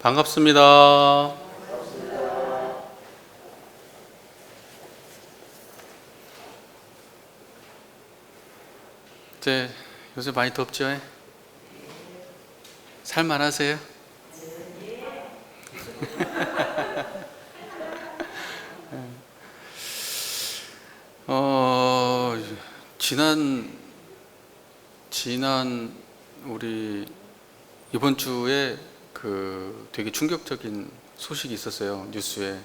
반갑습니다. 이제 요새 많이 덥죠? 살만하세요? 어, 지난 우리 이번 주에 되게 충격적인 소식이 있었어요. 뉴스에.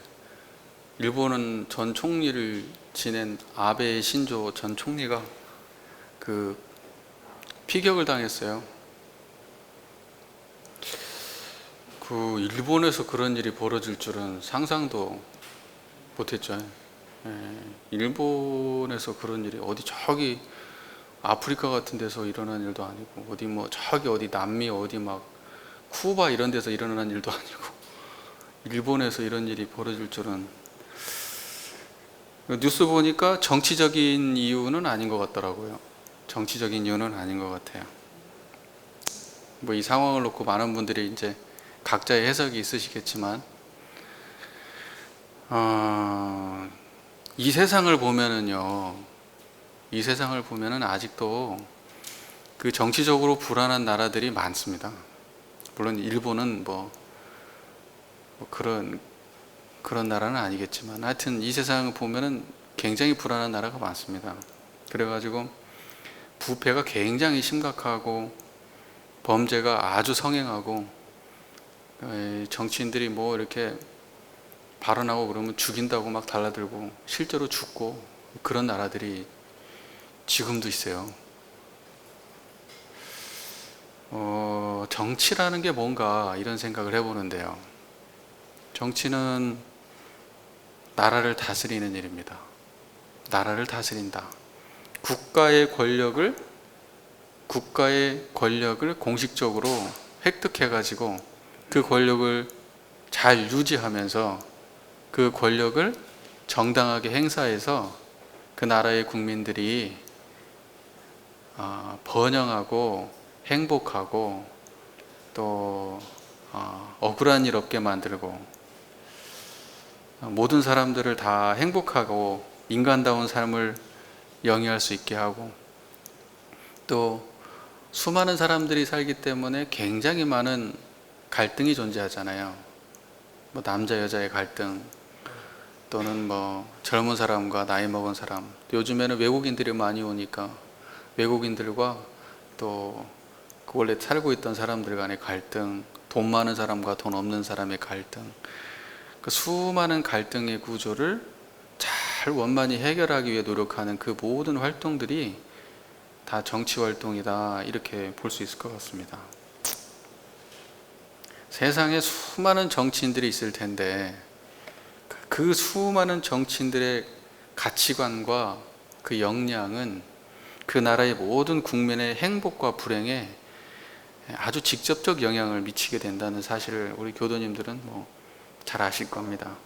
일본은 전 총리를 지낸 아베 신조 전 총리가 피격을 당했어요. 일본에서 그런 일이 벌어질 줄은 상상도 못했죠. 일본에서 그런 일이 저기 아프리카 같은 데서 일어난 일도 아니고 저기 남미 막 쿠바 이런 데서 일어난 일도 아니고 일본에서 이런 일이 벌어질 줄은. 뉴스 보니까 정치적인 이유는 아닌 것 같더라고요. 정치적인 이유는 아닌 것 같아요. 이 상황을 놓고 많은 분들이 이제 각자의 해석이 있으시겠지만, 이 세상을 보면은 아직도 정치적으로 불안한 나라들이 많습니다. 물론 일본은 그런 나라는 아니겠지만, 하여튼 이 세상을 보면은 굉장히 불안한 나라가 많습니다. 그래가지고 부패가 굉장히 심각하고 범죄가 아주 성행하고, 정치인들이 이렇게 발언하고 그러면 죽인다고 막 달라들고 실제로 죽고, 그런 나라들이 지금도 있어요. 정치라는 게 뭔가 이런 생각을 해보는데요. 정치는 나라를 다스리는 일입니다. 나라를 다스린다. 국가의 권력을 공식적으로 획득해가지고 그 권력을 잘 유지하면서 그 권력을 정당하게 행사해서 그 나라의 국민들이 번영하고 행복하고 또 억울한 일 없게 만들고, 모든 사람들을 다 행복하고 인간다운 삶을 영위할 수 있게 하고, 또 수많은 사람들이 살기 때문에 굉장히 많은 갈등이 존재하잖아요. 남자 여자의 갈등, 또는 젊은 사람과 나이 먹은 사람, 요즘에는 외국인들이 많이 오니까 외국인들과 또 원래 살고 있던 사람들 간의 갈등, 돈 많은 사람과 돈 없는 사람의 갈등, 수많은 갈등의 구조를 잘 원만히 해결하기 위해 노력하는 그 모든 활동들이 다 정치 활동이다, 이렇게 볼 수 있을 것 같습니다. 세상에 수많은 정치인들이 있을 텐데 그 수많은 정치인들의 가치관과 그 역량은 그 나라의 모든 국민의 행복과 불행에 아주 직접적 영향을 미치게 된다는 사실을 우리 교도님들은 잘 아실 겁니다.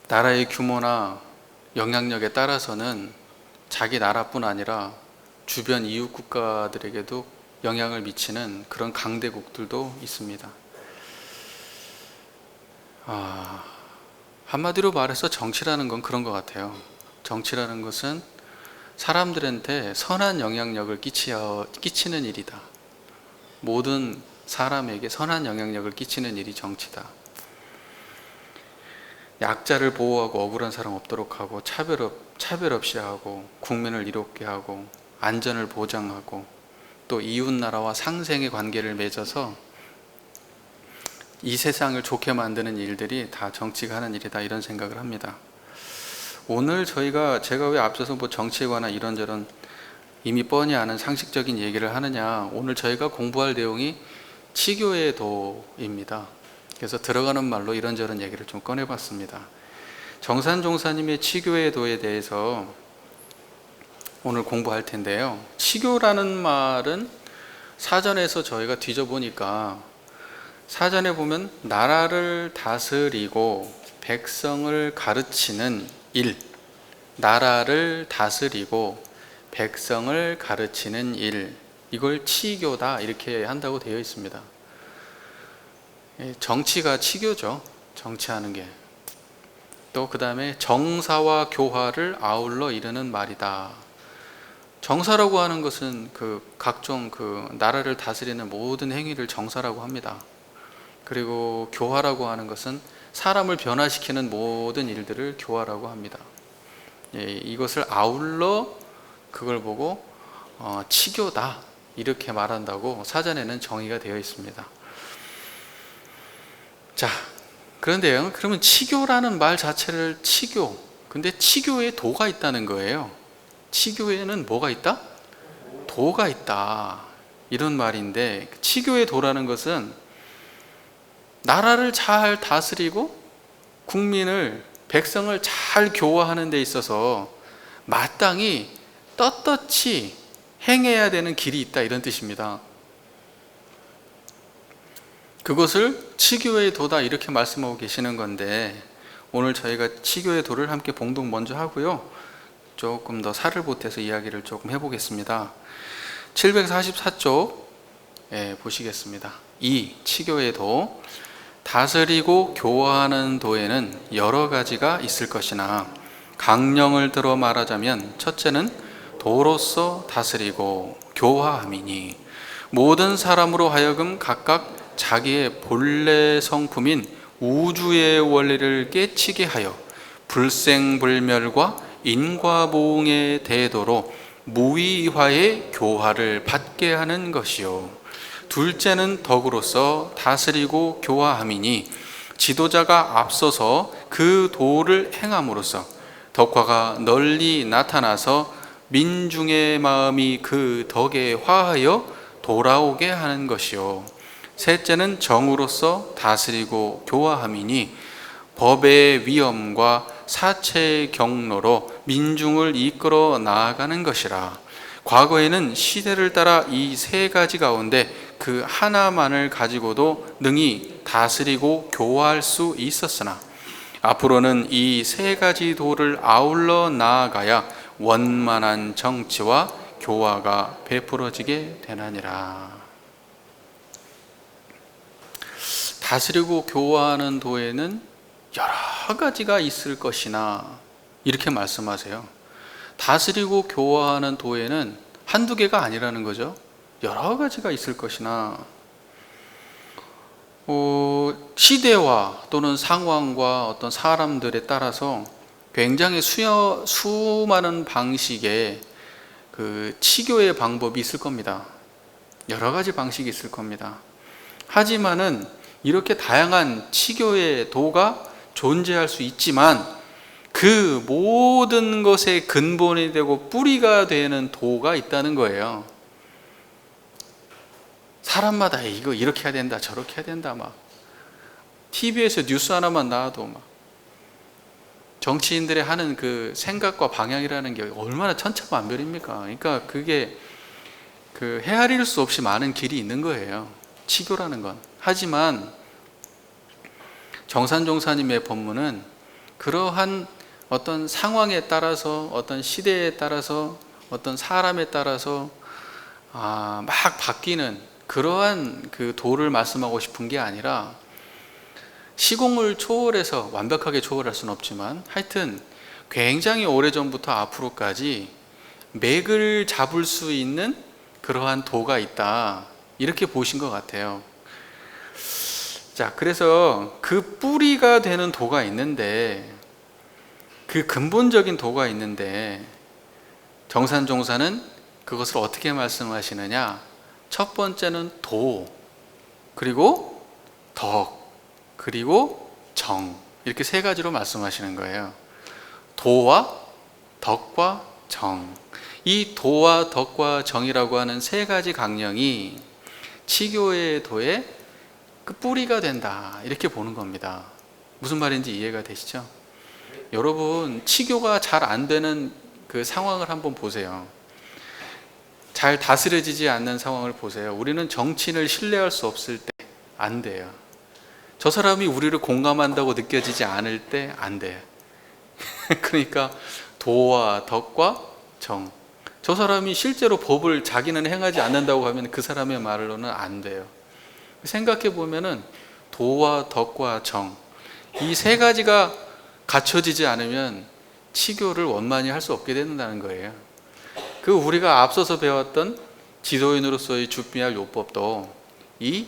나라의 규모나 영향력에 따라서는 자기 나라뿐 아니라 주변 이웃 국가들에게도 영향을 미치는 그런 강대국들도 있습니다. 한마디로 말해서 정치라는 건 그런 것 같아요. 정치라는 것은 사람들한테 선한 영향력을 끼치는 일이다. 모든 사람에게 선한 영향력을 끼치는 일이 정치다. 약자를 보호하고 억울한 사람 없도록 하고, 차별 없이 하고, 국민을 이롭게 하고, 안전을 보장하고, 또 이웃나라와 상생의 관계를 맺어서 이 세상을 좋게 만드는 일들이 다 정치가 하는 일이다, 이런 생각을 합니다. 오늘 제가 왜 앞서서 정치에 관한 이런저런 이미 뻔히 아는 상식적인 얘기를 하느냐, 오늘 저희가 공부할 내용이 치교의 도입니다. 그래서 들어가는 말로 이런저런 얘기를 좀 꺼내봤습니다. 정산종사님의 치교의 도에 대해서 오늘 공부할 텐데요. 치교라는 말은 사전에서 저희가 뒤져보니까, 사전에 보면 나라를 다스리고 백성을 가르치는 일, 나라를 다스리고 백성을 가르치는 일, 이걸 치교다, 이렇게 한다고 되어 있습니다. 정치가 치교죠. 정치하는 게. 또 그 다음에 정사와 교화를 아울러 이르는 말이다. 정사라고 하는 것은 그 각종 그 나라를 다스리는 모든 행위를 정사라고 합니다. 그리고 교화라고 하는 것은 사람을 변화시키는 모든 일들을 교화라고 합니다. 이것을 아울러 그걸 보고 치교다 이렇게 말한다고 사전에는 정의가 되어 있습니다. 자, 그런데요, 그러면 치교라는 말 자체를 치교, 근데 치교에 도가 있다는 거예요. 치교에는 뭐가 있다? 도가 있다, 이런 말인데, 치교의 도라는 것은 나라를 잘 다스리고 국민을, 백성을 잘 교화하는 데 있어서 마땅히 떳떳이 행해야 되는 길이 있다, 이런 뜻입니다. 그것을 치교의 도다 이렇게 말씀하고 계시는 건데, 오늘 저희가 치교의 도를 함께 봉독 먼저 하고요, 조금 더 살을 보태서 이야기를 조금 해보겠습니다. 744쪽 보시겠습니다. 2. 치교의 도. 다스리고 교화하는 도에는 여러 가지가 있을 것이나 강령을 들어 말하자면 첫째는 도로서 다스리고 교화함이니 모든 사람으로 하여금 각각 자기의 본래 성품인 우주의 원리를 깨치게 하여 불생불멸과 인과보응의 대도로 무위화의 교화를 받게 하는 것이요. 둘째는 덕으로서 다스리고 교화함이니 지도자가 앞서서 그 도를 행함으로써 덕화가 널리 나타나서 민중의 마음이 그 덕에 화하여 돌아오게 하는 것이요. 셋째는 정으로서 다스리고 교화함이니 법의 위엄과 사체의 경로로 민중을 이끌어 나아가는 것이라. 과거에는 시대를 따라 이 세 가지 가운데 그 하나만을 가지고도 능히 다스리고 교화할 수 있었으나 앞으로는 이 세 가지 도를 아울러 나아가야 원만한 정치와 교화가 베풀어지게 되나니라. 다스리고 교화하는 도에는 여러 가지가 있을 것이나 이렇게 말씀하세요. 다스리고 교화하는 도에는 한두 개가 아니라는 거죠. 여러 가지가 있을 것이나 시대와 또는 상황과 어떤 사람들에 따라서 굉장히 수많은 방식의 그 치교의 방법이 있을 겁니다. 여러 가지 방식이 있을 겁니다. 하지만은 이렇게 다양한 치교의 도가 존재할 수 있지만 그 모든 것의 근본이 되고 뿌리가 되는 도가 있다는 거예요. 사람마다 이거 이렇게 해야 된다, 저렇게 해야 된다, 막 TV에서 뉴스 하나만 나와도 막 정치인들의 하는 그 생각과 방향이라는 게 얼마나 천차만별입니까? 그러니까 그게 그 헤아릴 수 없이 많은 길이 있는 거예요, 치교라는 건. 하지만 정산종사님의 법문은 그러한 어떤 상황에 따라서, 어떤 시대에 따라서, 어떤 사람에 따라서 막 바뀌는 그러한 그 도를 말씀하고 싶은 게 아니라, 시공을 초월해서 완벽하게 초월할 수는 없지만 하여튼 굉장히 오래전부터 앞으로까지 맥을 잡을 수 있는 그러한 도가 있다, 이렇게 보신 것 같아요. 자, 그래서 그 뿌리가 되는 도가 있는데, 그 근본적인 도가 있는데 정산종사는 그것을 어떻게 말씀하시느냐? 첫 번째는 도, 그리고 덕, 그리고 정, 이렇게 세 가지로 말씀하시는 거예요. 도와 덕과 정. 이 도와 덕과 정이라고 하는 세 가지 강령이 치교의 도의 그 뿌리가 된다, 이렇게 보는 겁니다. 무슨 말인지 이해가 되시죠? 여러분, 치교가 잘 안 되는 그 상황을 한번 보세요. 잘 다스려지지 않는 상황을 보세요. 우리는 정치인을 신뢰할 수 없을 때 안 돼요. 저 사람이 우리를 공감한다고 느껴지지 않을 때 안 돼요. 그러니까 도와 덕과 정, 저 사람이 실제로 법을 자기는 행하지 않는다고 하면 그 사람의 말로는 안 돼요. 생각해 보면은 도와 덕과 정, 이 세 가지가 갖춰지지 않으면 치교를 원만히 할 수 없게 된다는 거예요. 그 우리가 앞서서 배웠던 지도인으로서의 준비할 요법도 이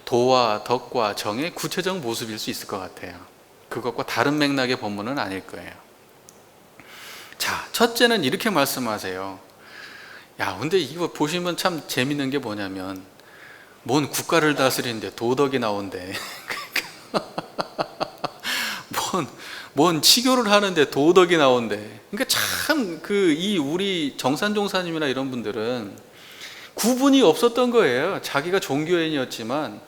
도와 덕과 정의 구체적 모습일 수 있을 것 같아요. 그것과 다른 맥락의 본문은 아닐 거예요. 자, 첫째는 이렇게 말씀하세요. 야, 근데 이거 보시면 참 재밌는 게 뭐냐면, 뭔 국가를 다스리는데 도덕이 나온대. 뭔 치교를 하는데 도덕이 나온대. 그러니까 참 이 우리 정산종사님이나 이런 분들은 구분이 없었던 거예요. 자기가 종교인이었지만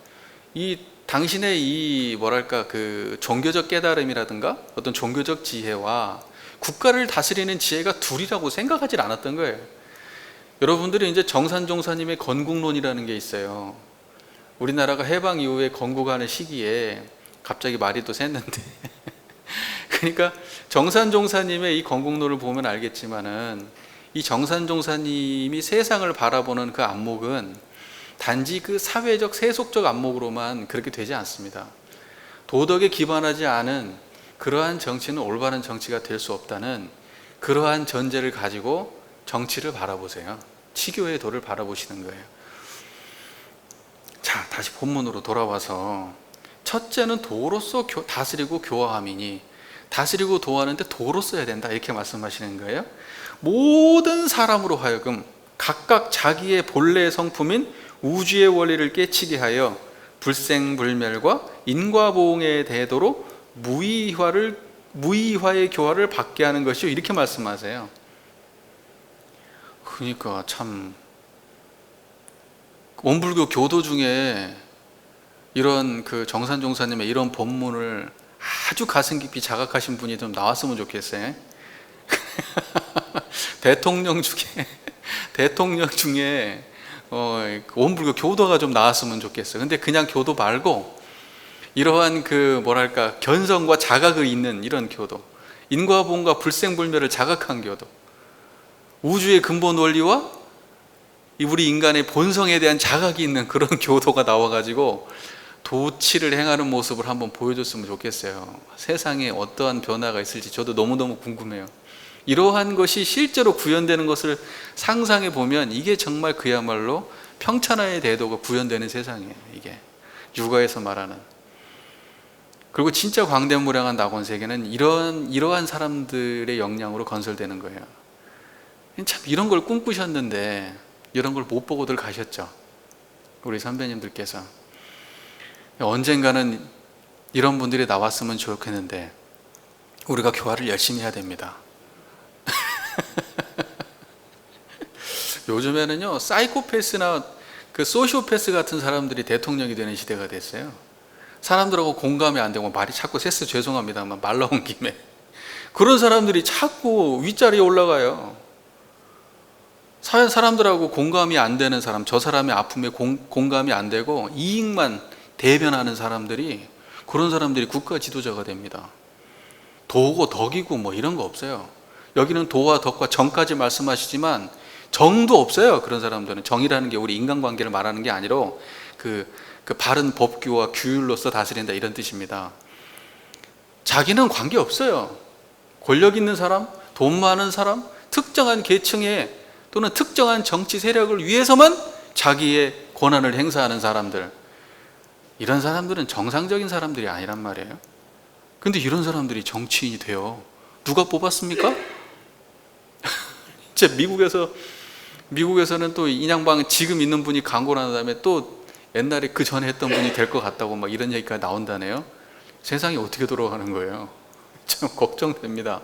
이 당신의 이 뭐랄까 그 종교적 깨달음이라든가 어떤 종교적 지혜와 국가를 다스리는 지혜가 둘이라고 생각하지 않았던 거예요. 여러분들이 이제 정산종사님의 건국론이라는 게 있어요. 우리나라가 해방 이후에 건국하는 시기에 갑자기 말이 또 샜는데 그러니까 정산종사님의 이 건국론을 보면 알겠지만은 이 정산종사님이 세상을 바라보는 그 안목은 단지 그 사회적 세속적 안목으로만 그렇게 되지 않습니다. 도덕에 기반하지 않은 그러한 정치는 올바른 정치가 될 수 없다는 그러한 전제를 가지고 정치를 바라보세요. 치교의 도를 바라보시는 거예요. 자, 다시 본문으로 돌아와서 첫째는 도로서 다스리고 교화함이니, 다스리고 도하는데 도로 써야 된다 이렇게 말씀하시는 거예요. 모든 사람으로 하여금 각각 자기의 본래 성품인 우주의 원리를 깨치게 하여 불생불멸과 인과보응의 대도로 무의화의 교화를 받게 하는 것이요 이렇게 말씀하세요. 그러니까 참 원불교 교도 중에 이런 그 정산종사님의 이런 본문을 아주 가슴 깊이 자각하신 분이 좀 나왔으면 좋겠어요. 대통령 중에 원불교 교도가 좀 나왔으면 좋겠어요. 근데 그냥 교도 말고 이러한 그 뭐랄까 견성과 자각이 있는 이런 교도, 인과보응과 불생불멸을 자각한 교도, 우주의 근본 원리와 우리 인간의 본성에 대한 자각이 있는 그런 교도가 나와가지고 도치를 행하는 모습을 한번 보여줬으면 좋겠어요. 세상에 어떠한 변화가 있을지 저도 너무너무 궁금해요. 이러한 것이 실제로 구현되는 것을 상상해 보면 이게 정말 그야말로 평천하의 대도가 구현되는 세상이에요. 이게 육아에서 말하는. 그리고 진짜 광대무량한 낙원세계는 이러한 사람들의 영향으로 건설되는 거예요. 참 이런 걸 꿈꾸셨는데 이런 걸 못 보고들 가셨죠. 우리 선배님들께서. 언젠가는 이런 분들이 나왔으면 좋겠는데 우리가 교화를 열심히 해야 됩니다. 요즘에는요 사이코패스나 그 소시오패스 같은 사람들이 대통령이 되는 시대가 됐어요. 사람들하고 공감이 안 되고 말이 자꾸 셌어. 죄송합니다만 말 나온 김에 그런 사람들이 자꾸 윗자리에 올라가요. 사람들하고 공감이 안 되는 사람, 저 사람의 아픔에 공감이 안 되고 이익만 대변하는 사람들이, 그런 사람들이 국가 지도자가 됩니다. 도고 덕이고 뭐 이런 거 없어요. 여기는 도와 덕과 정까지 말씀하시지만 정도 없어요. 그런 사람들은. 정이라는 게 우리 인간관계를 말하는 게 아니라 그 바른 법규와 규율로서 다스린다 이런 뜻입니다. 자기는 관계 없어요. 권력 있는 사람, 돈 많은 사람, 특정한 계층의 또는 특정한 정치 세력을 위해서만 자기의 권한을 행사하는 사람들, 이런 사람들은 정상적인 사람들이 아니란 말이에요. 근데 이런 사람들이 정치인이 돼요. 누가 뽑았습니까? 이제 미국에서는 또 인양방 지금 있는 분이 광고를 한 다음에 또 옛날에 그 전에 했던 분이 될 것 같다고 막 이런 얘기가 나온다네요. 세상이 어떻게 돌아가는 거예요? 참 걱정됩니다.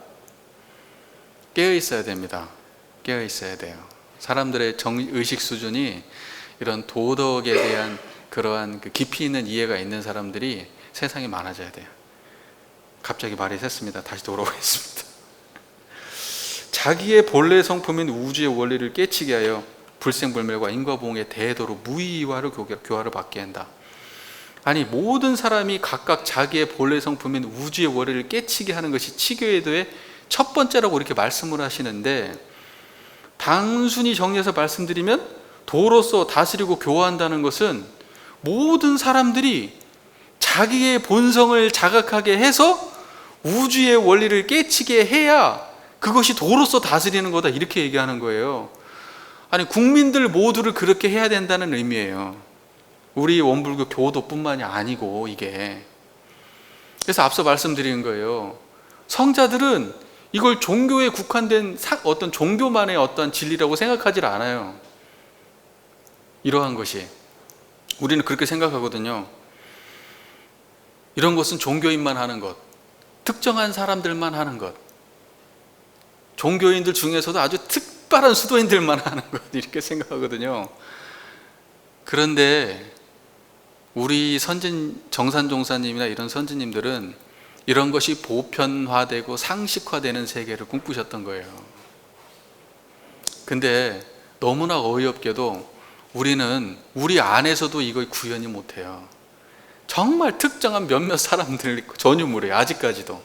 깨어 있어야 됩니다. 깨어 있어야 돼요. 사람들의 의식 수준이 이런 도덕에 대한 그러한 그 깊이 있는 이해가 있는 사람들이 세상에 많아져야 돼요. 갑자기 말이 샜습니다. 다시 돌아오겠습니다. 자기의 본래 성품인 우주의 원리를 깨치게 하여 불생불멸과 인과보응의 대도로 무의화를 교화를 받게 한다. 아니, 모든 사람이 각각 자기의 본래 성품인 우주의 원리를 깨치게 하는 것이 치교의 도의 첫 번째라고 이렇게 말씀을 하시는데, 단순히 정리해서 말씀드리면 도로서 다스리고 교화한다는 것은 모든 사람들이 자기의 본성을 자각하게 해서 우주의 원리를 깨치게 해야 그것이 도로서 다스리는 거다, 이렇게 얘기하는 거예요. 아니, 국민들 모두를 그렇게 해야 된다는 의미예요. 우리 원불교 교도뿐만이 아니고, 이게. 그래서 앞서 말씀드린 거예요. 성자들은 이걸 종교에 국한된 어떤 종교만의 어떤 진리라고 생각하지 않아요. 이러한 것이. 우리는 그렇게 생각하거든요. 이런 것은 종교인만 하는 것, 특정한 사람들만 하는 것, 종교인들 중에서도 아주 특별한 수도인들만 하는 것, 이렇게 생각하거든요. 그런데 우리 정산종사님이나 이런 선진님들은 이런 것이 보편화되고 상식화되는 세계를 꿈꾸셨던 거예요. 근데 너무나 어이없게도 우리는 우리 안에서도 이걸 구현이 못해요. 정말 특정한 몇몇 사람들 전유물이에요, 아직까지도.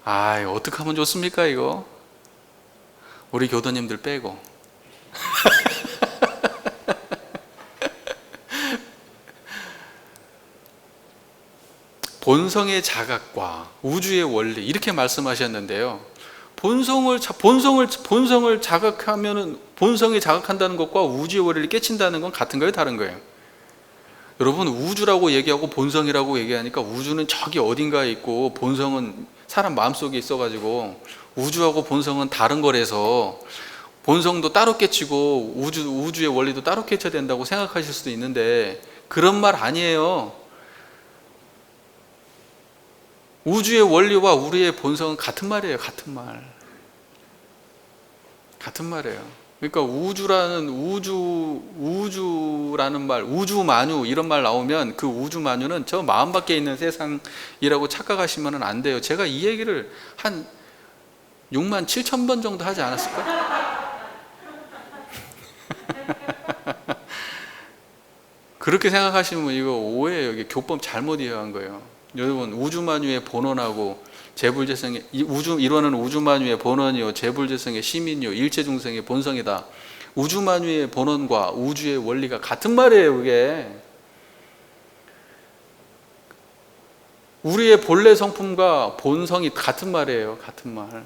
어떻게 하면 좋습니까, 이거? 우리 교도님들 빼고. 본성의 자각과 우주의 원리, 이렇게 말씀하셨는데요. 본성을 자각하면은, 본성이 자각한다는 것과 우주의 원리를 깨친다는 건 같은 거예요, 다른 거예요? 여러분, 우주라고 얘기하고 본성이라고 얘기하니까 우주는 저기 어딘가에 있고 본성은 사람 마음속에 있어가지고 우주하고 본성은 다른 거라서 본성도 따로 깨치고 우주의 원리도 따로 깨쳐야 된다고 생각하실 수도 있는데, 그런 말 아니에요. 우주의 원리와 우리의 본성은 같은 말이에요. 같은 말이에요. 그러니까 우주라는 말, 우주만유 이런 말 나오면 그 우주만유는 저 마음 밖에 있는 세상이라고 착각하시면 안 돼요. 제가 이 얘기를 한 6만 7천 번 정도 하지 않았을까? 그렇게 생각하시면 이거 오해예요. 이게 교법 잘못 이해한 거예요. 여러분, 우주만유의 본원하고 재불재성의 이론은 우주만유의 본원이요 재불재성의 시민이요 일체중생의 본성이다. 우주만유의 본원과 우주의 원리가 같은 말이에요. 그게 우리의 본래 성품과 본성이 같은 말이에요. 같은 말.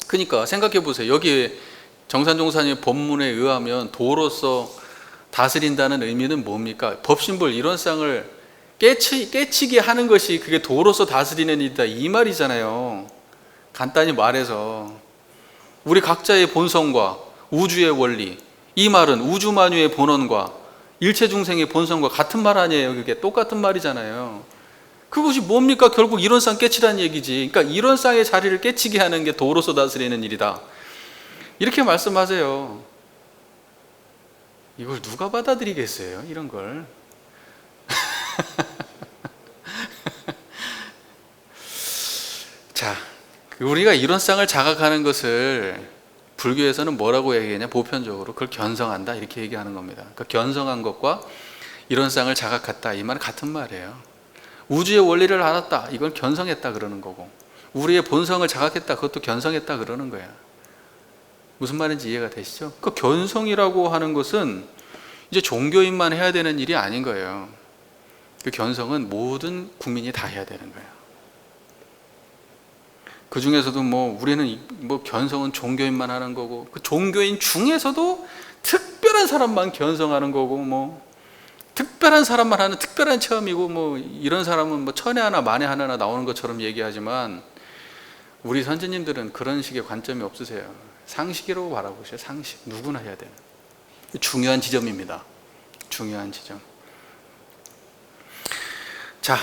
그러니까 생각해 보세요. 여기 정산종사님 법문에 의하면 도로서 다스린다는 의미는 뭡니까? 법신불 이론상을 깨치게 하는 것이 그게 도로서 다스리는 일이다, 이 말이잖아요. 간단히 말해서 우리 각자의 본성과 우주의 원리, 이 말은 우주만유의 본원과 일체중생의 본성과 같은 말 아니에요. 그게 똑같은 말이잖아요. 그것이 뭡니까? 결국 이론상 깨치라는 얘기지. 그러니까 이론상의 자리를 깨치게 하는 게 도로서 다스리는 일이다, 이렇게 말씀하세요. 이걸 누가 받아들이겠어요, 이런 걸? 자, 우리가 이론상을 자각하는 것을 불교에서는 뭐라고 얘기하냐? 보편적으로 그걸 견성한다, 이렇게 얘기하는 겁니다. 그러니까 견성한 것과 이론상을 자각했다, 이 말은 같은 말이에요. 우주의 원리를 알았다, 이걸 견성했다 그러는 거고, 우리의 본성을 자각했다, 그것도 견성했다 그러는 거야. 무슨 말인지 이해가 되시죠? 그 견성이라고 하는 것은 이제 종교인만 해야 되는 일이 아닌 거예요. 그 견성은 모든 국민이 다 해야 되는 거예요. 그 중에서도 우리는 견성은 종교인만 하는 거고, 그 종교인 중에서도 특별한 사람만 견성하는 거고, 특별한 사람만 하는 특별한 체험이고, 이런 사람은 천에 하나 만에 하나 나오는 것처럼 얘기하지만, 우리 선지님들은 그런 식의 관점이 없으세요. 상식이라고 바라보세요. 상식. 누구나 해야 되는 중요한 지점입니다. 중요한 지점. 자,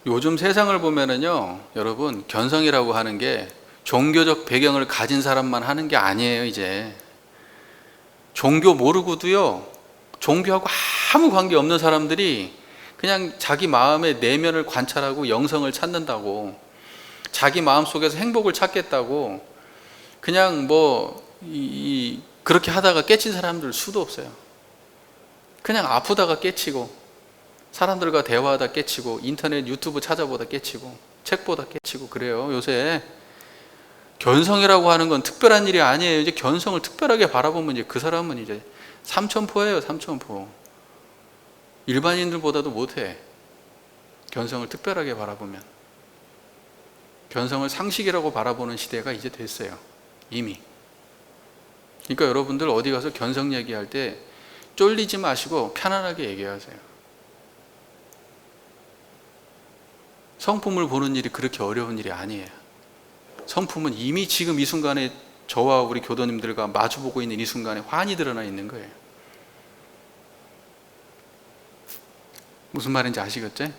요즘 세상을 보면은요, 여러분, 견성이라고 하는 게 종교적 배경을 가진 사람만 하는 게 아니에요. 이제 종교 모르고도요, 종교하고 아무 관계 없는 사람들이 그냥 자기 마음의 내면을 관찰하고 영성을 찾는다고, 자기 마음속에서 행복을 찾겠다고 그냥 그렇게 하다가 깨친 사람들 수도 없어요. 그냥 아프다가 깨치고, 사람들과 대화하다 깨치고, 인터넷 유튜브 찾아보다 깨치고, 책 보다 깨치고 그래요. 요새 견성이라고 하는 건 특별한 일이 아니에요. 이제 견성을 특별하게 바라보면 이제 그 사람은 이제 삼천포예요. 삼천포. 일반인들보다도 못해. 견성을 특별하게 바라보면. 견성을 상식이라고 바라보는 시대가 이제 됐어요. 이미. 그러니까 여러분들 어디 가서 견성 얘기할 때 쫄리지 마시고 편안하게 얘기하세요. 성품을 보는 일이 그렇게 어려운 일이 아니에요. 성품은 이미 지금 이 순간에 저와 우리 교도님들과 마주보고 있는 이 순간에 환히 드러나 있는 거예요. 무슨 말인지 아시겠죠?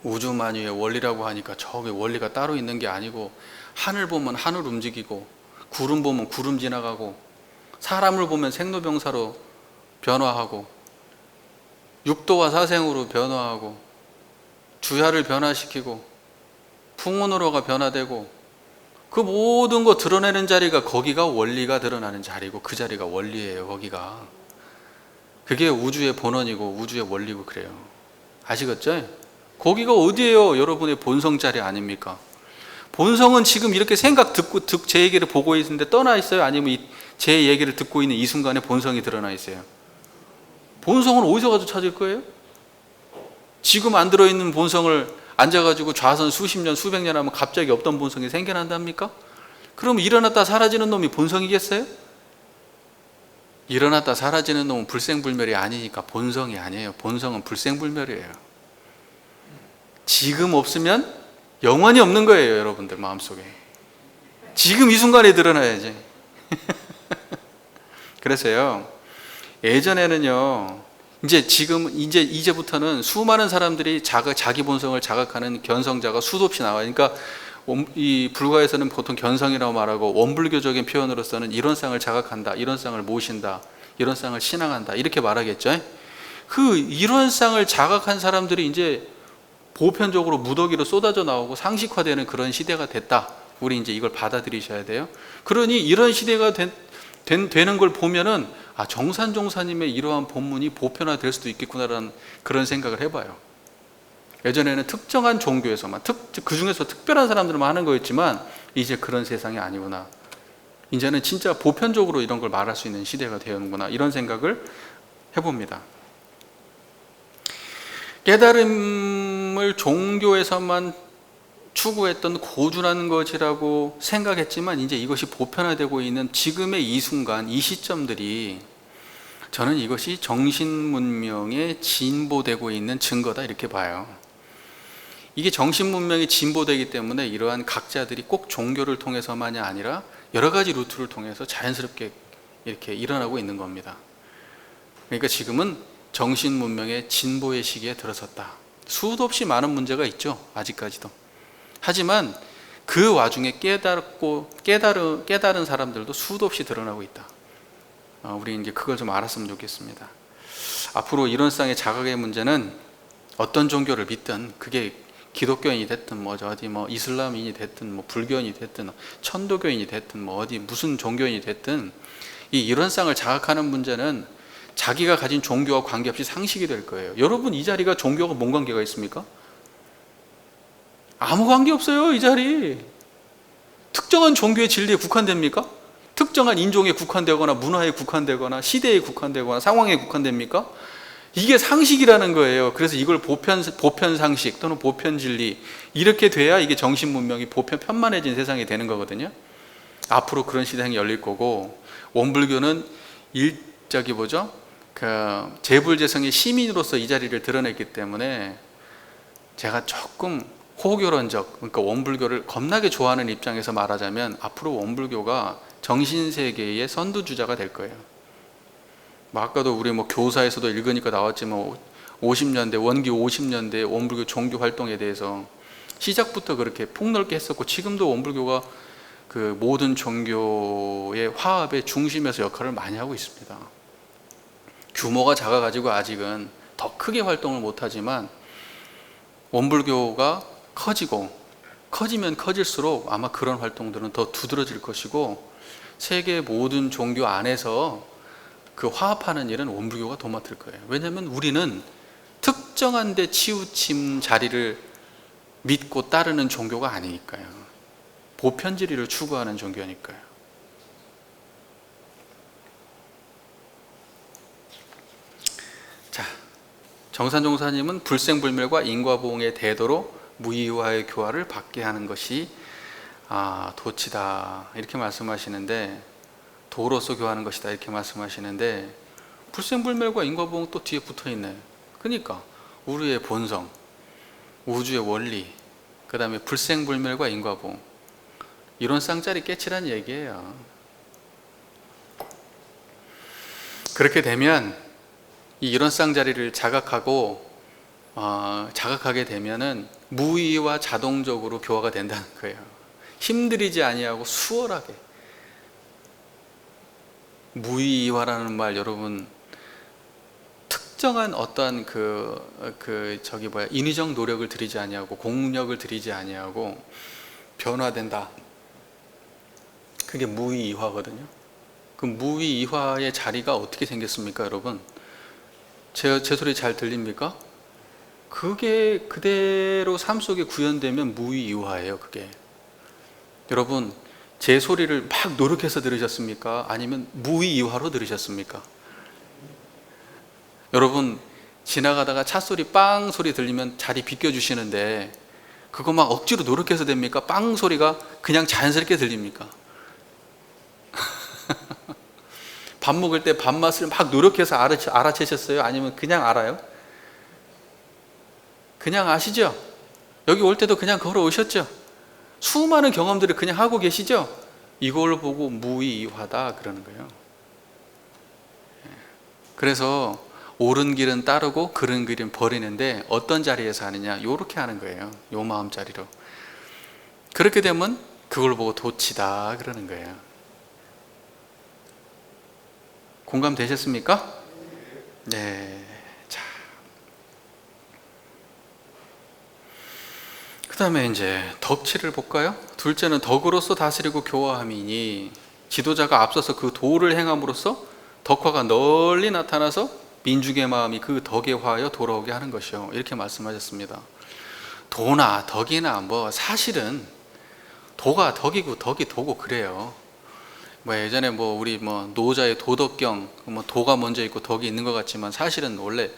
우주 만유의 원리라고 하니까 저게 원리가 따로 있는 게 아니고, 하늘 보면 하늘 움직이고, 구름 보면 구름 지나가고, 사람을 보면 생로병사로 변화하고, 육도와 사생으로 변화하고, 주야를 변화시키고, 풍운으로가 변화되고, 그 모든 거 드러내는 자리가, 거기가 원리가 드러나는 자리고, 그 자리가 원리예요. 거기가. 그게 우주의 본원이고 우주의 원리고 그래요. 아시겠죠? 거기가 어디예요? 여러분의 본성 자리 아닙니까? 본성은 지금 이렇게 생각 듣고 제 얘기를 보고 있는데 떠나 있어요? 아니면 제 얘기를 듣고 있는 이 순간에 본성이 드러나 있어요? 본성은 어디서 가서 찾을 거예요? 지금 안 들어있는 본성을 앉아가지고 좌선 수십 년 수백 년 하면 갑자기 없던 본성이 생겨난답니까? 그럼 일어났다 사라지는 놈이 본성이겠어요? 일어났다 사라지는 놈은 불생불멸이 아니니까 본성이 아니에요. 본성은 불생불멸이에요. 지금 없으면 영원히 없는 거예요. 여러분들 마음속에 지금 이 순간에 드러나야지. 그래서요, 예전에는요, 이제부터는 수많은 사람들이 자기 본성을 자각하는 견성자가 수도 없이 나와요. 그러니까 이 불가에서는 보통 견성이라고 말하고, 원불교적인 표현으로서는 이런 쌍을 자각한다, 이런 쌍을 모신다, 이런 쌍을 신앙한다, 이렇게 말하겠죠. 그 이런 쌍을 자각한 사람들이 이제 보편적으로 무더기로 쏟아져 나오고 상식화되는 그런 시대가 됐다. 우리 이제 이걸 받아들이셔야 돼요. 그러니 이런 시대가 되는 걸 보면은, 아, 정산종사님의 이러한 본문이 보편화될 수도 있겠구나라는 그런 생각을 해봐요. 예전에는 특정한 종교에서만, 그 중에서 특별한 사람들만 하는 거였지만, 이제 그런 세상이 아니구나. 이제는 진짜 보편적으로 이런 걸 말할 수 있는 시대가 되었구나, 이런 생각을 해봅니다. 깨달음을 종교에서만 추구했던 고준한 것이라고 생각했지만, 이제 이것이 보편화되고 있는 지금의 이 순간, 이 시점들이, 저는 이것이 정신문명에 진보되고 있는 증거다, 이렇게 봐요. 이게 정신문명이 진보되기 때문에 이러한 각자들이 꼭 종교를 통해서만이 아니라 여러 가지 루트를 통해서 자연스럽게 이렇게 일어나고 있는 겁니다. 그러니까 지금은 정신문명의 진보의 시기에 들어섰다. 수도 없이 많은 문제가 있죠, 아직까지도. 하지만 그 와중에 깨달은 사람들도 수도 없이 드러나고 있다. 우리 이제 그걸 좀 알았으면 좋겠습니다. 앞으로 이런 쌍의 자각의 문제는 어떤 종교를 믿든, 그게 기독교인이 됐든 이슬람인이 됐든 불교인이 됐든 천도교인이 됐든 무슨 종교인이 됐든, 이런 쌍을 자각하는 문제는 자기가 가진 종교와 관계없이 상식이 될 거예요. 여러분, 이 자리가 종교가 뭔 관계가 있습니까? 아무 관계 없어요. 이 자리 특정한 종교의 진리에 국한됩니까? 특정한 인종에 국한되거나 문화에 국한되거나 시대에 국한되거나 상황에 국한됩니까? 이게 상식이라는 거예요. 그래서 이걸 보편 상식 또는 보편 진리, 이렇게 돼야 이게 정신 문명이 편만해진 세상이 되는 거거든요. 앞으로 그런 시대가 열릴 거고, 원불교는 재불재성의 시민으로서 이 자리를 드러냈기 때문에, 제가 조금 호교론적, 그러니까 원불교를 겁나게 좋아하는 입장에서 말하자면, 앞으로 원불교가 정신세계의 선두주자가 될 거예요. 아까도 우리 교사에서도 읽으니까 나왔지만, 50년대, 원기 50년대 원불교 종교 활동에 대해서 시작부터 그렇게 폭넓게 했었고, 지금도 원불교가 그 모든 종교의 화합의 중심에서 역할을 많이 하고 있습니다. 규모가 작아가지고 아직은 더 크게 활동을 못하지만, 원불교가 커지면 커질수록 아마 그런 활동들은 더 두드러질 것이고, 세계 모든 종교 안에서 그 화합하는 일은 원불교가 더 맡을 거예요. 왜냐하면 우리는 특정한 데 치우침 자리를 믿고 따르는 종교가 아니니까요. 보편지리를 추구하는 종교니까요. 자, 정산종사님은 불생불멸과 인과보응의 대도로 무의와의 교화를 받게 하는 것이 도치다 이렇게 말씀하시는데, 도로서 교화하는 것이다 이렇게 말씀하시는데, 불생불멸과 인과보응 또 뒤에 붙어있네. 그러니까 우리의 본성, 우주의 원리, 그 다음에 불생불멸과 인과보응, 이론 쌍짜리 깨치란 얘기예요. 그렇게 되면 이 이론 쌍짜리를 자각하게 되면은 무의와 자동적으로 교화가 된다는 거예요. 힘들이지 아니하고 수월하게. 무의화라는 말 여러분, 특정한 어떠한 인위적 노력을 들이지 아니하고 공력을 들이지 아니하고 변화된다. 그게 무의이화거든요. 그 무의이화의 자리가 어떻게 생겼습니까, 여러분? 제 소리 잘 들립니까? 그게 그대로 삶 속에 구현되면 무의이화예요, 그게. 여러분, 제 소리를 막 노력해서 들으셨습니까? 아니면 무의이화로 들으셨습니까? 여러분, 지나가다가 차 소리 빵 소리 들리면 자리 비껴주시는데, 그거 막 억지로 노력해서 됩니까? 빵 소리가 그냥 자연스럽게 들립니까? 밥 먹을 때 밥맛을 막 노력해서 알아채셨어요? 아니면 그냥 알아요? 그냥 아시죠? 여기 올 때도 그냥 걸어오셨죠? 수많은 경험들을 그냥 하고 계시죠? 이걸 보고 무의이화다 그러는 거예요. 그래서 옳은 길은 따르고 그른 길은 버리는데 어떤 자리에서 하느냐? 요렇게 하는 거예요. 요 마음자리로. 그렇게 되면 그걸 보고 도치다 그러는 거예요. 공감되셨습니까? 네. 자, 그 다음에 이제 덕치를 볼까요? 둘째는 덕으로서 다스리고 교화함이니, 지도자가 앞서서 그 도를 행함으로써 덕화가 널리 나타나서 민중의 마음이 그 덕에 화하여 돌아오게 하는 것이요, 이렇게 말씀하셨습니다. 도나 덕이나 사실은 도가 덕이고 덕이 도고 그래요. 예전에 우리 노자의 도덕경, 도가 먼저 있고 덕이 있는 것 같지만, 사실은 원래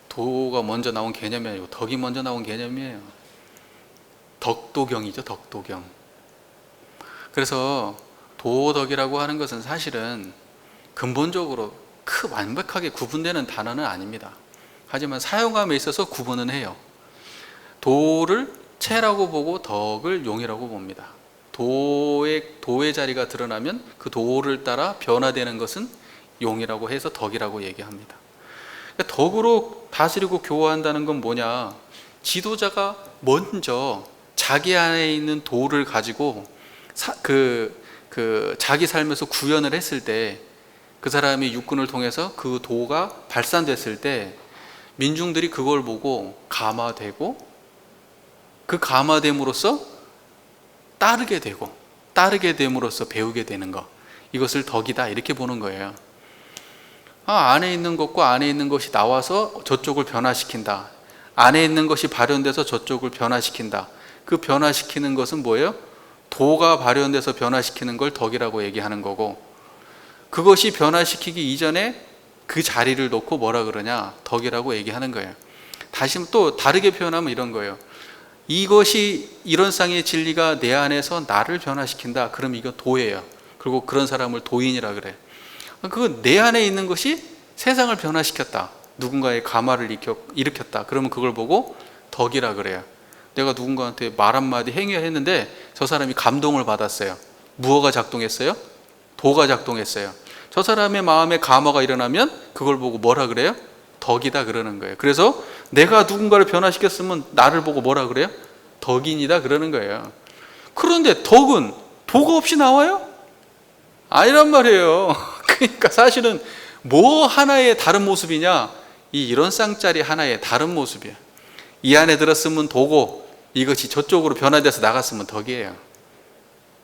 도가 먼저 나온 개념이 아니고 덕이 먼저 나온 개념이에요. 덕도경이죠, 덕도경. 그래서 도덕이라고 하는 것은 사실은 근본적으로 완벽하게 구분되는 단어는 아닙니다. 하지만 사용함에 있어서 구분은 해요. 도를 체라고 보고 덕을 용이라고 봅니다. 도의 자리가 드러나면 그 도를 따라 변화되는 것은 용이라고 해서 덕이라고 얘기합니다. 그러니까 덕으로 다스리고 교화한다는 건 뭐냐? 지도자가 먼저 자기 안에 있는 도를 가지고 자기 삶에서 구현을 했을 때, 그 사람이 육군을 통해서 그 도가 발산됐을 때 민중들이 그걸 보고 감화되고, 그 감화됨으로써 따르게 됨으로써 배우게 되는 것, 이것을 덕이다 이렇게 보는 거예요. 안에 있는 것과 안에 있는 것이 나와서 저쪽을 변화시킨다. 안에 있는 것이 발현돼서 저쪽을 변화시킨다. 그 변화시키는 것은 뭐예요? 도가 발현돼서 변화시키는 걸 덕이라고 얘기하는 거고, 그것이 변화시키기 이전에 그 자리를 놓고 뭐라 그러냐? 덕이라고 얘기하는 거예요. 다시 또 다르게 표현하면 이런 거예요. 이것이 이론상의 진리가 내 안에서 나를 변화시킨다. 그럼 이거 도예요. 그리고 그런 사람을 도인이라 그래. 그건 내 안에 있는 것이 세상을 변화시켰다. 누군가의 감화를 일으켰다. 그러면 그걸 보고 덕이라 그래요. 내가 누군가한테 말 한마디 행위를 했는데 저 사람이 감동을 받았어요. 무엇가 작동했어요? 도가 작동했어요. 저 사람의 마음에 감화가 일어나면 그걸 보고 뭐라 그래요? 덕이다 그러는 거예요. 그래서 내가 누군가를 변화시켰으면 나를 보고 뭐라 그래요? 덕인이다 그러는 거예요. 그런데 덕은 도가 없이 나와요? 아니란 말이에요. 그러니까 사실은 뭐 하나의 다른 모습이냐? 이 이론쌍짜리 하나의 다른 모습이에요. 이 안에 들었으면 도고, 이것이 저쪽으로 변화돼서 나갔으면 덕이에요.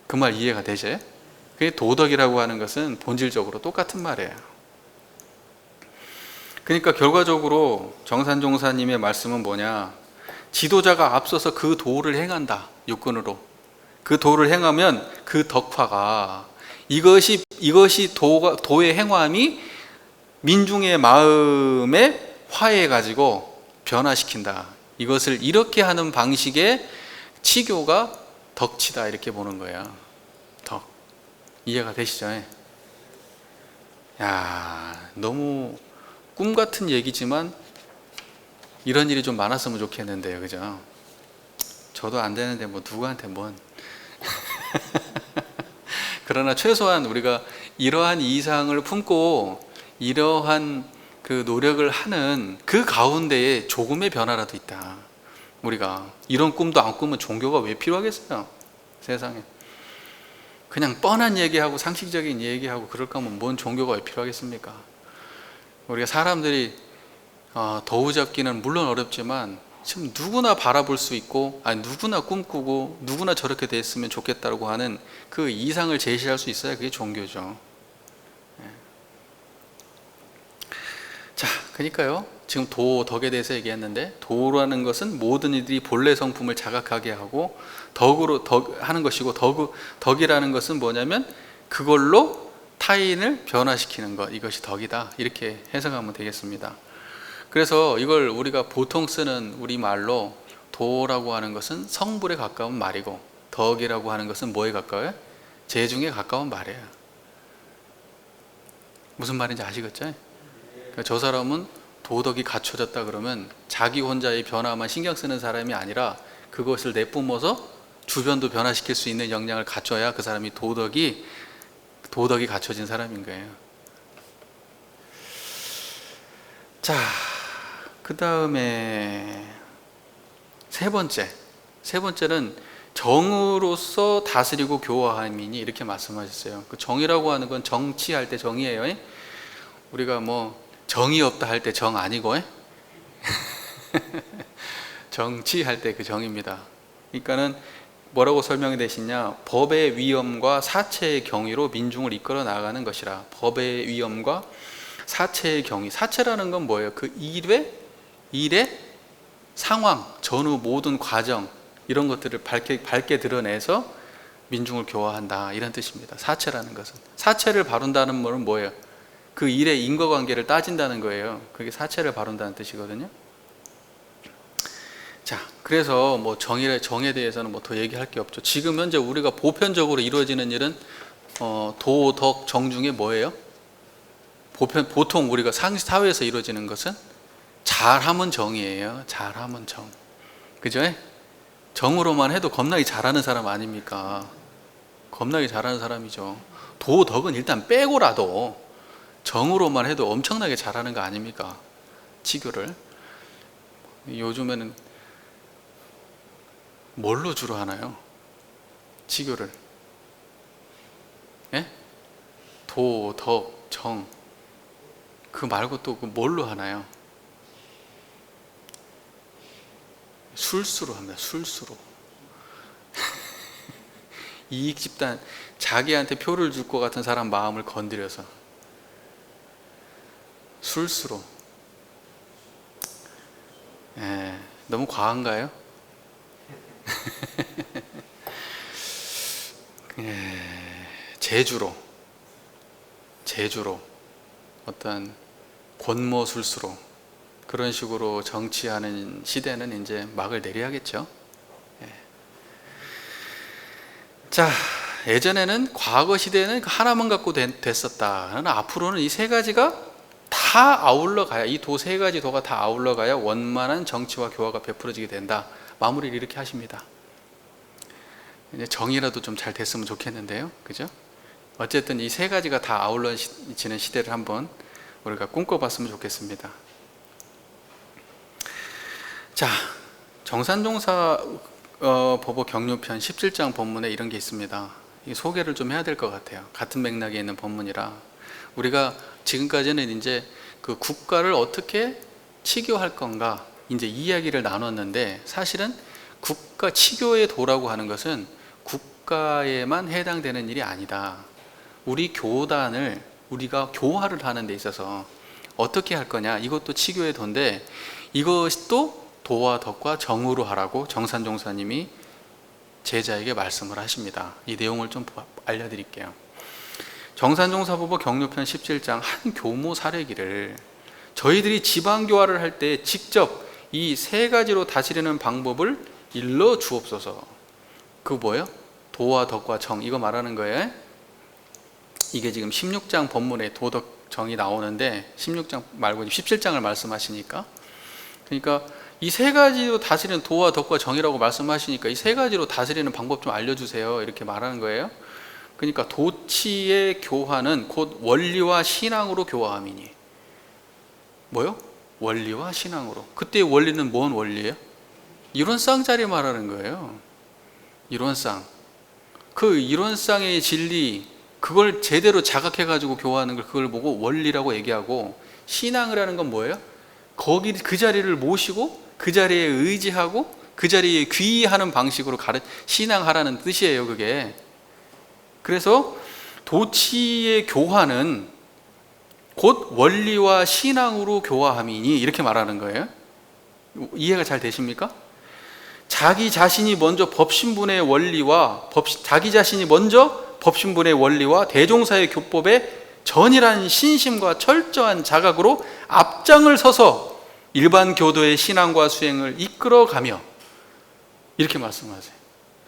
그 말 이해가 되죠? 도덕이라고 하는 것은 본질적으로 똑같은 말이에요. 그러니까 결과적으로 정산종사님의 말씀은 뭐냐? 지도자가 앞서서 그 도를 행한다. 육군으로. 그 도를 행하면 그 덕화가, 이것이 도의 행함이 민중의 마음에 화해해가지고 변화시킨다. 이것을 이렇게 하는 방식의 치교가 덕치다, 이렇게 보는 거예요. 덕. 이해가 되시죠? 야, 너무 꿈 같은 얘기지만 이런 일이 좀 많았으면 좋겠는데요, 그죠? 저도 안 되는데 뭐 누구한테 뭔. 그러나 최소한 우리가 이러한 이상을 품고 이러한 그 노력을 하는 그 가운데에 조금의 변화라도 있다. 우리가 이런 꿈도 안 꾸면 종교가 왜 필요하겠어요? 세상에. 그냥 뻔한 얘기하고 상식적인 얘기하고 그럴 거면 뭔 종교가 왜 필요하겠습니까? 우리가 사람들이 도우잡기는 물론 어렵지만 지금 누구나 바라볼 수 있고, 아니 누구나 꿈꾸고 누구나 저렇게 됐으면 좋겠다고 하는 그 이상을 제시할 수 있어야 그게 종교죠. 자, 그러니까요, 지금 도, 덕에 대해서 얘기했는데, 도라는 것은 모든 이들이 본래 성품을 자각하게 하고 덕으로 하는 것이고, 덕이라는 것은 뭐냐면 그걸로 타인을 변화시키는 것, 이것이 덕이다, 이렇게 해석하면 되겠습니다. 그래서 이걸 우리가 보통 쓰는 우리말로 도라고 하는 것은 성불에 가까운 말이고, 덕이라고 하는 것은 뭐에 가까워요? 재중에 가까운 말이에요. 무슨 말인지 아시겠죠? 그러니까 저 사람은 도덕이 갖춰졌다 그러면 자기 혼자의 변화만 신경 쓰는 사람이 아니라 그것을 내뿜어서 주변도 변화시킬 수 있는 역량을 갖춰야 그 사람이 도덕이 갖춰진 사람인 거예요. 자, 그 다음에 세 번째는 정으로서 다스리고 교화함이니, 이렇게 말씀하셨어요. 그 정이라고 하는 건 정치할 때 정이에요. 우리가 뭐 정이 없다 할 때 정 아니고 정치할 때 그 정입니다. 그러니까는 뭐라고 설명이 되시냐, 법의 위엄과 사체의 경위로 민중을 이끌어 나가는 것이라. 법의 위엄과 사체의 경위, 사체라는 건 뭐예요? 그 일의 상황, 전후 모든 과정, 이런 것들을 밝게 드러내서 민중을 교화한다, 이런 뜻입니다. 사체라는 것은. 사체를 바룬다는 말은 뭐예요? 그 일의 인과관계를 따진다는 거예요. 그게 사체를 바룬다는 뜻이거든요. 자, 그래서 뭐 정에 대해서는 뭐 더 얘기할 게 없죠. 지금 현재 우리가 보편적으로 이루어지는 일은 도, 덕, 정 중에 뭐예요? 보통 우리가 사회에서 이루어지는 것은 잘하면 정이에요. 잘하면 정. 그죠? 정으로만 해도 겁나게 잘하는 사람 아닙니까? 겁나게 잘하는 사람이죠. 도, 덕은 일단 빼고라도 정으로만 해도 엄청나게 잘하는 거 아닙니까? 치교를. 요즘에는 뭘로 주로 하나요? 치교를. 예? 도, 덕, 정. 그 말고 또 뭘로 하나요? 술수로 합니다. 술수로. 이익 집단, 자기한테 표를 줄 것 같은 사람 마음을 건드려서 술수로. 너무 과한가요? 재주로 어떤 권모술수로 그런 식으로 정치하는 시대는 이제 막을 내려야겠죠. 자, 예전에는, 과거 시대에는 하나만 갖고 됐었다. 그러나 앞으로는 이 세 가지가 다 아울러 가야, 이 도 세 가지 도가 다 아울러 가야 원만한 정치와 교화가 베풀어지게 된다. 마무리를 이렇게 하십니다. 이제 정이라도 좀 잘 됐으면 좋겠는데요, 그죠? 어쨌든 이 세 가지가 다 아울러지는 시대를 한번 우리가 꿈꿔봤으면 좋겠습니다. 자, 정산종사 법어 경륜편 17장 본문에 이런 게 있습니다. 이 소개를 좀 해야 될 것 같아요. 같은 맥락에 있는 본문이라. 우리가 지금까지는 이제 그 국가를 어떻게 치교할 건가, 이제 이야기를 나눴는데, 사실은 국가 치교의 도라고 하는 것은 국가에만 해당되는 일이 아니다. 우리 교단을 우리가 교화를 하는 데 있어서 어떻게 할 거냐, 이것도 치교의 도인데, 이것도 도와 덕과 정으로 하라고 정산종사님이 제자에게 말씀을 하십니다. 이 내용을 좀 알려드릴게요. 정산종사법어 경륜편 17장 한 교모 사례기를 저희들이 지방교화를 할 때 직접 이 세 가지로 다스리는 방법을 일러 주옵소서. 그 뭐예요? 도와 덕과 정, 이거 말하는 거예요. 이게 지금 16장 본문에 도덕 정이 나오는데 16장 말고 17장을 말씀하시니까, 그러니까 이 세 가지로 다스리는 도와 덕과 정이라고 말씀하시니까 이 세 가지로 다스리는 방법 좀 알려주세요, 이렇게 말하는 거예요. 그러니까 도치의 교화는 곧 원리와 신앙으로 교화함이니. 뭐요? 원리와 신앙으로. 그때의 원리는 뭔 원리예요? 이론쌍짜리 말하는 거예요. 이론쌍. 그 이론쌍의 진리, 그걸 제대로 자각해가지고 교화하는 걸, 그걸 보고 원리라고 얘기하고, 신앙을 하는 건 뭐예요? 거기 그 자리를 모시고 그 자리에 의지하고 그 자리에 귀의하는 방식으로 신앙하라는 뜻이에요, 그게. 그래서 도치의 교화는 곧 원리와 신앙으로 교화함이니, 이렇게 말하는 거예요. 이해가 잘 되십니까? 자기 자신이 먼저 법신분의 원리와 대종사의 교법에 전이란 신심과 철저한 자각으로 앞장을 서서 일반 교도의 신앙과 수행을 이끌어가며, 이렇게 말씀하세요.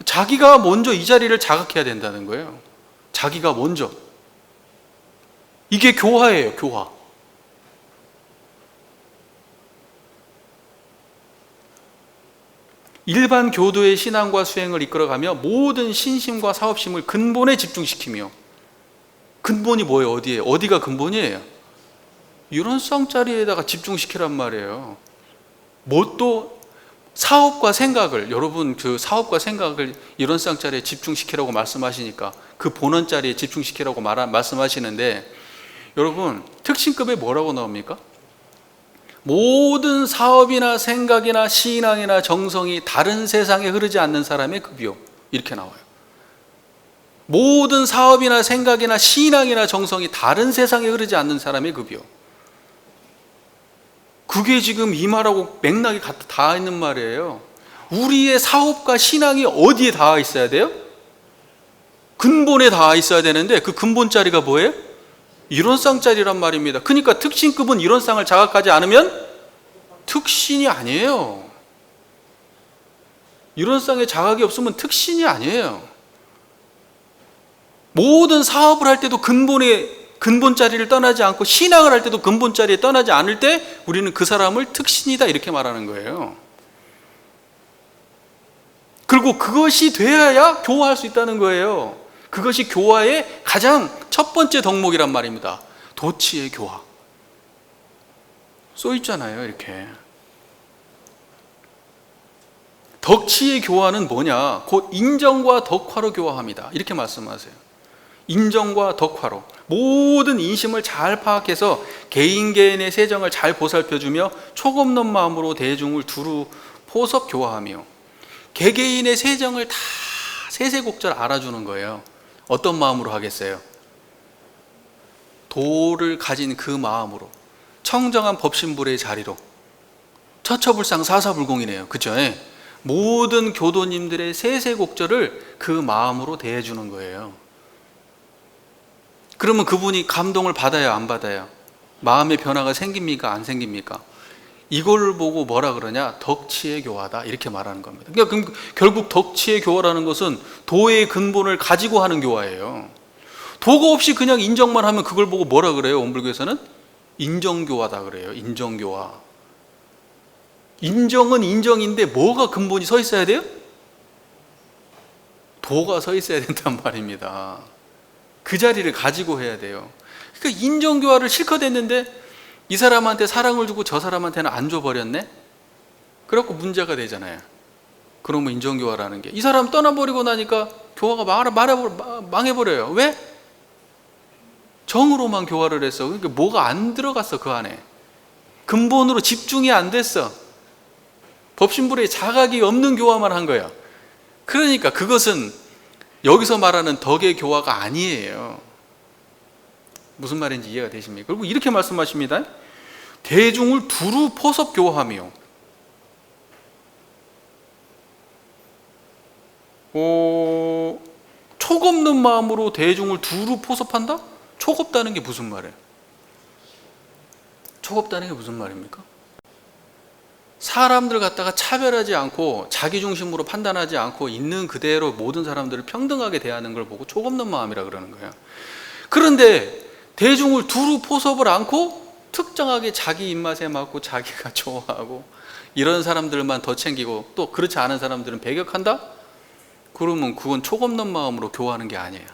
자기가 먼저 이 자리를 자각해야 된다는 거예요. 자기가 먼저. 이게 교화예요, 교화. 일반 교도의 신앙과 수행을 이끌어가며 모든 신심과 사업심을 근본에 집중시키며. 근본이 뭐예요? 어디에? 어디가 근본이에요? 이론성짜리에다가 집중시키란 말이에요. 뭐 또 사업과 생각을, 여러분 그 사업과 생각을 이론성짜리에 집중시키라고 말씀하시니까 그 본원짜리에 집중시키라고 말씀하시는데, 여러분 특신급에 뭐라고 나옵니까? 모든 사업이나 생각이나 신앙이나 정성이 다른 세상에 흐르지 않는 사람의 급이요, 이렇게 나와요. 모든 사업이나 생각이나 신앙이나 정성이 다른 세상에 흐르지 않는 사람의 급이요. 그게 지금 이 말하고 맥락이 닿아 있는 말이에요. 우리의 사업과 신앙이 어디에 닿아 있어야 돼요? 근본에 닿아 있어야 되는데, 그 근본짜리가 뭐예요? 이론상짜리란 말입니다. 그러니까 특신급은 이론상을 자각하지 않으면 특신이 아니에요. 이론상에 자각이 없으면 특신이 아니에요. 모든 사업을 할 때도 근본자리를 떠나지 않고, 신앙을 할 때도 근본자리에 떠나지 않을 때 우리는 그 사람을 특신이다, 이렇게 말하는 거예요. 그리고 그것이 돼야 교화할 수 있다는 거예요. 그것이 교화의 가장 첫 번째 덕목이란 말입니다. 도치의 교화. 써 있잖아요, 이렇게. 덕치의 교화는 뭐냐? 곧 인정과 덕화로 교화합니다, 이렇게 말씀하세요. 인정과 덕화로 모든 인심을 잘 파악해서 개인의 세정을 잘 보살펴주며 촉 없는 마음으로 대중을 두루 포섭 교화하며, 개개인의 세정을 다 세세곡절 알아주는 거예요. 어떤 마음으로 하겠어요? 도를 가진 그 마음으로, 청정한 법신불의 자리로, 처처불상 사사불공이네요, 그죠? 모든 교도님들의 세세곡절을 그 마음으로 대해주는 거예요. 그러면 그분이 감동을 받아야 안 받아요? 마음의 변화가 생깁니까 안 생깁니까? 이걸 보고 뭐라 그러냐? 덕치의 교화다, 이렇게 말하는 겁니다. 그러니까 결국 덕치의 교화라는 것은 도의 근본을 가지고 하는 교화예요. 도가 없이 그냥 인정만 하면 그걸 보고 뭐라 그래요? 원불교에서는 인정교화다 그래요. 인정교화. 인정은 인정인데 뭐가 근본이 서 있어야 돼요? 도가 서 있어야 된단 말입니다. 그 자리를 가지고 해야 돼요. 그러니까 인정교화를 실컷 했는데 이 사람한테 사랑을 주고 저 사람한테는 안 줘버렸네? 그래갖고 문제가 되잖아요. 그러면 인정교화라는 게, 이 사람 떠나버리고 나니까 교화가 망해버려요. 왜? 정으로만 교화를 했어. 그러니까 뭐가 안 들어갔어, 그 안에. 근본으로 집중이 안 됐어. 법신불의 자각이 없는 교화만 한 거야. 그러니까 그것은 여기서 말하는 덕의 교화가 아니에요. 무슨 말인지 이해가 되십니까? 그리고 이렇게 말씀하십니다. 대중을 두루 포섭 교화하며, 촉 없는 마음으로 대중을 두루 포섭한다? 촉 없다는 게 무슨 말이에요? 초겁다는 게 무슨 말입니까? 사람들 갖다가 차별하지 않고 자기 중심으로 판단하지 않고 있는 그대로 모든 사람들을 평등하게 대하는 걸 보고 초겁는 마음이라 그러는 거예요. 그런데 대중을 두루 포섭을 않고 특정하게 자기 입맛에 맞고 자기가 좋아하고 이런 사람들만 더 챙기고 또 그렇지 않은 사람들은 배격한다? 그러면 그건 초겁는 마음으로 교화하는 게 아니에요.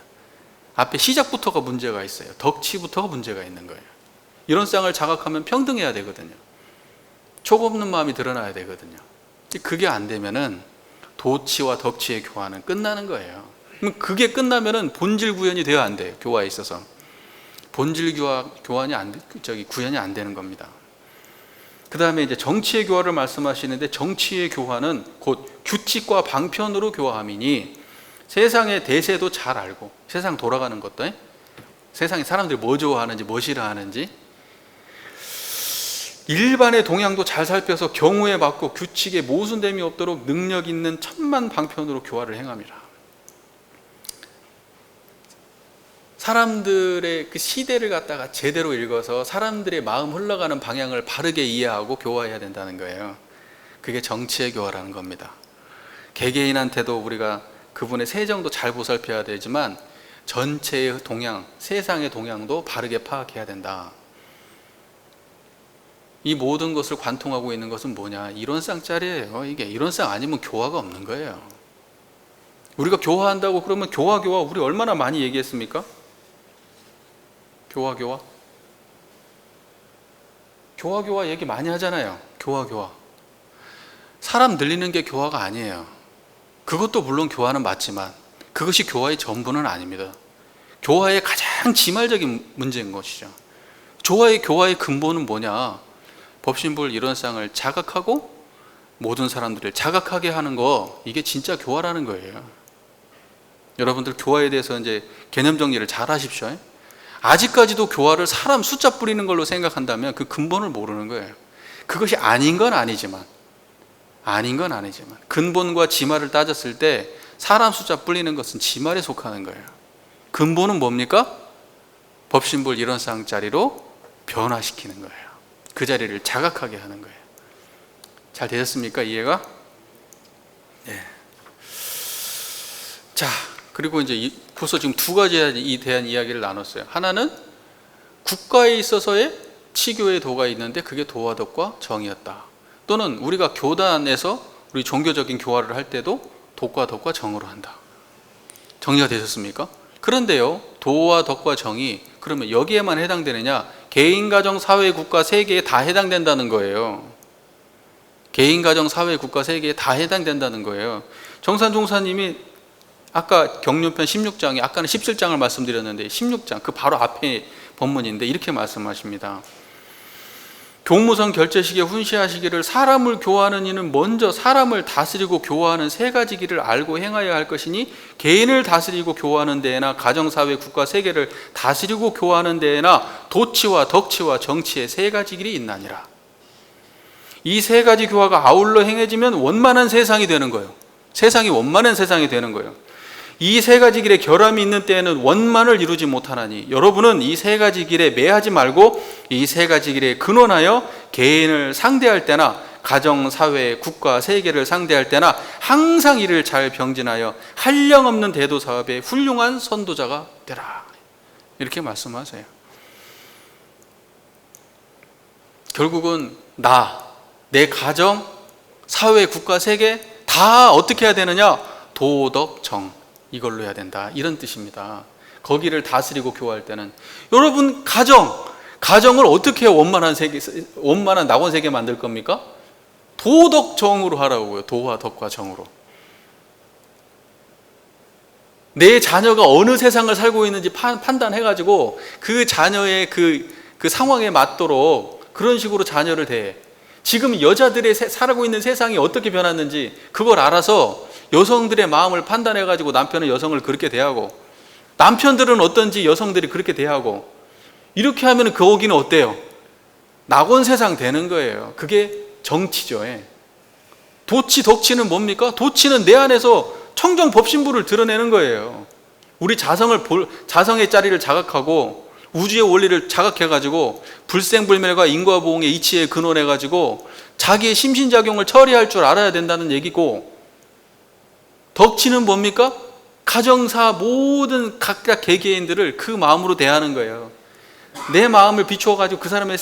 앞에 시작부터가 문제가 있어요. 덕치부터가 문제가 있는 거예요. 이런 쌍을 자각하면 평등해야 되거든요. 초겁는 마음이 드러나야 되거든요. 그게 안 되면은 도치와 덕치의 교화는 끝나는 거예요. 그게 끝나면은 본질 구현이 돼야 안 돼요. 교화에 있어서 본질 구현이 안 되는 겁니다. 그 다음에 이제 정치의 교화를 말씀하시는데, 정치의 교화는 곧 규칙과 방편으로 교화함이니 세상의 대세도 잘 알고, 세상 돌아가는 것도, 세상에 사람들이 뭐 좋아하는지 뭐 싫어하는지 일반의 동향도 잘 살펴서 경우에 맞고 규칙에 모순됨이 없도록 능력 있는 천만 방편으로 교화를 행함이라. 사람들의 그 시대를 갖다가 제대로 읽어서 사람들의 마음 흘러가는 방향을 바르게 이해하고 교화해야 된다는 거예요. 그게 정치의 교화라는 겁니다. 개개인한테도 우리가 그분의 세정도 잘 보살펴야 되지만 전체의 동향, 세상의 동향도 바르게 파악해야 된다. 이 모든 것을 관통하고 있는 것은 뭐냐? 이론상짜리예요. 이게 이론상 아니면 교화가 없는 거예요. 우리가 교화한다고 그러면 교화 우리 얼마나 많이 얘기했습니까? 교화 얘기 많이 하잖아요. 교화 사람 늘리는 게 교화가 아니에요. 그것도 물론 교화는 맞지만 그것이 교화의 전부는 아닙니다. 교화의 가장 지말적인 문제인 것이죠. 교화의 근본은 뭐냐? 법신불 이론상을 자각하고 모든 사람들을 자각하게 하는 거, 이게 진짜 교화라는 거예요. 여러분들 교화에 대해서 이제 개념 정리를 잘 하십시오. 아직까지도 교화를 사람 숫자 뿌리는 걸로 생각한다면 그 근본을 모르는 거예요. 그것이 아닌 건 아니지만 근본과 지말을 따졌을 때 사람 숫자 뿌리는 것은 지말에 속하는 거예요. 근본은 뭡니까? 법신불 이론상 자리로 변화시키는 거예요. 그 자리를 자각하게 하는 거예요. 잘 되셨습니까? 이해가? 네. 자, 그리고 이제 벌써 지금 두 가지에 대한 이야기를 나눴어요. 하나는 국가에 있어서의 치교의 도가 있는데 그게 도와 덕과 정이었다. 또는 우리가 교단에서 우리 종교적인 교화를 할 때도 도과 덕과 정으로 한다. 정리가 되셨습니까? 그런데요, 도와 덕과 정이 그러면 여기에만 해당되느냐? 개인, 가정, 사회, 국가, 세계에 다 해당된다는 거예요. 개인, 가정, 사회, 국가, 세계에 다 해당된다는 거예요. 정산 종사님이 아까 경륜편 16장에, 아까는 17장을 말씀드렸는데 16장 그 바로 앞에 본문인데 이렇게 말씀하십니다. 교무성 결제시기에 훈시하시기를 사람을 교화하는 이는 먼저 사람을 다스리고 교화하는 세 가지 길을 알고 행하여야 할 것이니 개인을 다스리고 교화하는 데에나 가정사회 국가 세계를 다스리고 교화하는 데에나 도치와 덕치와 정치의 세 가지 길이 있나니라. 이 세 가지 교화가 아울러 행해지면 원만한 세상이 되는 거예요. 세상이 원만한 세상이 되는 거예요. 이 세 가지 길에 결함이 있는 때에는 원만을 이루지 못하나니 여러분은 이 세 가지 길에 매하지 말고 이 세 가지 길에 근원하여 개인을 상대할 때나 가정, 사회, 국가, 세계를 상대할 때나 항상 이를 잘 병진하여 한량없는 대도 사업의 훌륭한 선도자가 되라. 이렇게 말씀하세요. 결국은 내 가정, 사회, 국가, 세계 다 어떻게 해야 되느냐? 도덕, 정, 이걸로 해야 된다, 이런 뜻입니다. 거기를 다스리고 교화할 때는 여러분 가정을 어떻게 원만한 낙원 세계 만들 겁니까? 도덕 정으로 하라고요. 도와 덕과 정으로. 내 자녀가 어느 세상을 살고 있는지 판단해가지고 그 자녀의 그 상황에 맞도록 그런 식으로 자녀를 대해. 지금 여자들의 살고 있는 세상이 어떻게 변했는지 그걸 알아서 여성들의 마음을 판단해가지고 남편은 여성을 그렇게 대하고 남편들은 어떤지 여성들이 그렇게 대하고 이렇게 하면 거기는 어때요? 낙원 세상 되는 거예요. 그게 정치죠. 도치, 덕치는 뭡니까? 도치는 내 안에서 청정 법신부를 드러내는 거예요. 우리 자성의 자리를 자각하고 우주의 원리를 자각해가지고 불생불멸과 인과보응의 이치에 근원해가지고 자기의 심신작용을 처리할 줄 알아야 된다는 얘기고, 덕치는 뭡니까? 가정사 모든 각각 개개인들을 그 마음으로 대하는 거예요. 내 마음을 비추어가지고 그 사람의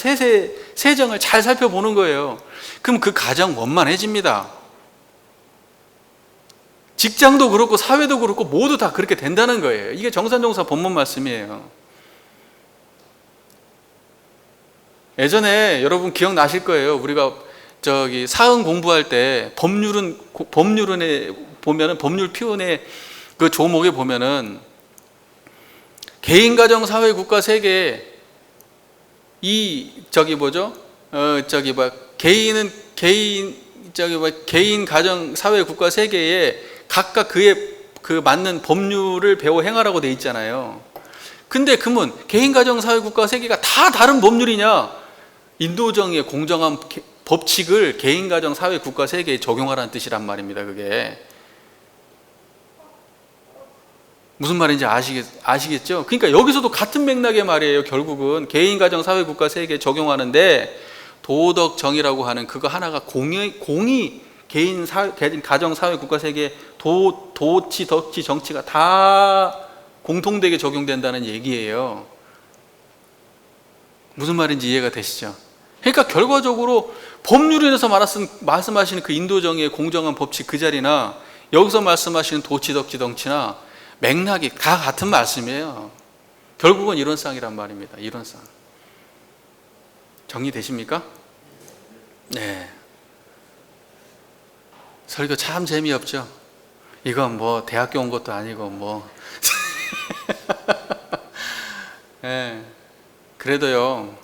세정을 잘 살펴보는 거예요. 그럼 그 가정 원만해집니다. 직장도 그렇고 사회도 그렇고 모두 다 그렇게 된다는 거예요. 이게 정산정사 본문 말씀이에요. 예전에 여러분 기억나실 거예요. 우리가 사응 공부할 때 법률에 보면은, 법률 피원의 그 조목에 보면은 개인, 가정, 사회, 국가, 세계, 개인, 가정, 사회, 국가, 세계에 각각 그 맞는 법률을 배워 행하라고 돼 있잖아요. 근데 그러면 개인, 가정, 사회, 국가, 세계가 다 다른 법률이냐? 인도정의 공정한 법칙을 개인, 가정, 사회, 국가, 세계에 적용하라는 뜻이란 말입니다. 그게 무슨 말인지 아시겠죠? 그러니까 여기서도 같은 맥락의 말이에요. 결국은 개인, 가정, 사회, 국가, 세계에 적용하는데, 도덕, 정의라고 하는 그거 하나가 공이 개인, 가정, 사회, 국가, 세계, 도치, 덕치, 정치가 다 공통되게 적용된다는 얘기예요. 무슨 말인지 이해가 되시죠? 그러니까 결과적으로 법률에 인해서 말씀하시는 그 인도정의의 공정한 법칙 그 자리나, 여기서 말씀하시는 도치, 덕치, 정치나 맥락이 다 같은 말씀이에요. 결국은 이론상이란 말입니다. 이론상. 정리되십니까? 네. 설교 참 재미없죠? 이건 뭐 대학교 온 것도 아니고 뭐 네. 그래도요,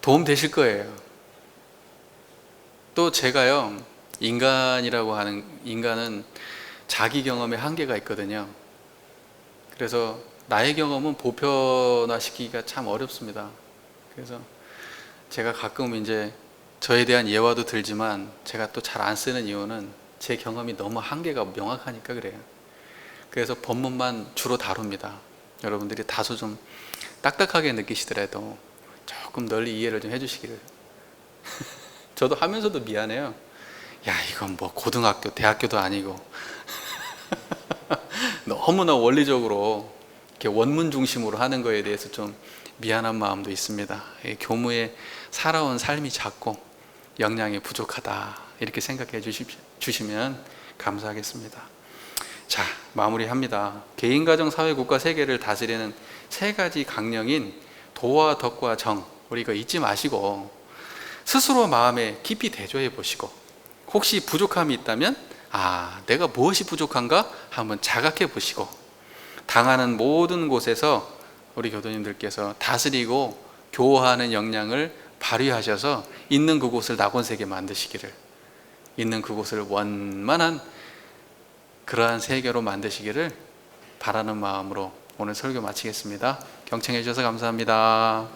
도움 되실 거예요. 또 제가요, 인간은 자기 경험에 한계가 있거든요. 그래서 나의 경험은 보편화시키기가 참 어렵습니다. 그래서 제가 가끔 이제 저에 대한 예화도 들지만 제가 또 잘 안 쓰는 이유는 제 경험이 너무 한계가 명확하니까 그래요. 그래서 본문만 주로 다룹니다. 여러분들이 다소 좀 딱딱하게 느끼시더라도 조금 널리 이해를 좀 해주시기를. 저도 하면서도 미안해요. 야, 이건 뭐 고등학교, 대학교도 아니고 너무나 원리적으로 이렇게 원문 중심으로 하는 거에 대해서 좀 미안한 마음도 있습니다. 교무에 살아온 삶이 작고 역량이 부족하다, 이렇게 생각해 주시면 감사하겠습니다. 자, 마무리합니다. 개인, 가정, 사회, 국가, 세계를 다스리는 세 가지 강령인 도와 덕과 정, 우리 이거 잊지 마시고 스스로 마음에 깊이 대조해 보시고, 혹시 부족함이 있다면 내가 무엇이 부족한가 한번 자각해 보시고, 당하는 모든 곳에서 우리 교도님들께서 다스리고 교화하는 역량을 발휘하셔서 있는 그곳을 낙원세계 만드시기를, 있는 그곳을 원만한 그러한 세계로 만드시기를 바라는 마음으로 오늘 설교 마치겠습니다. 경청해 주셔서 감사합니다.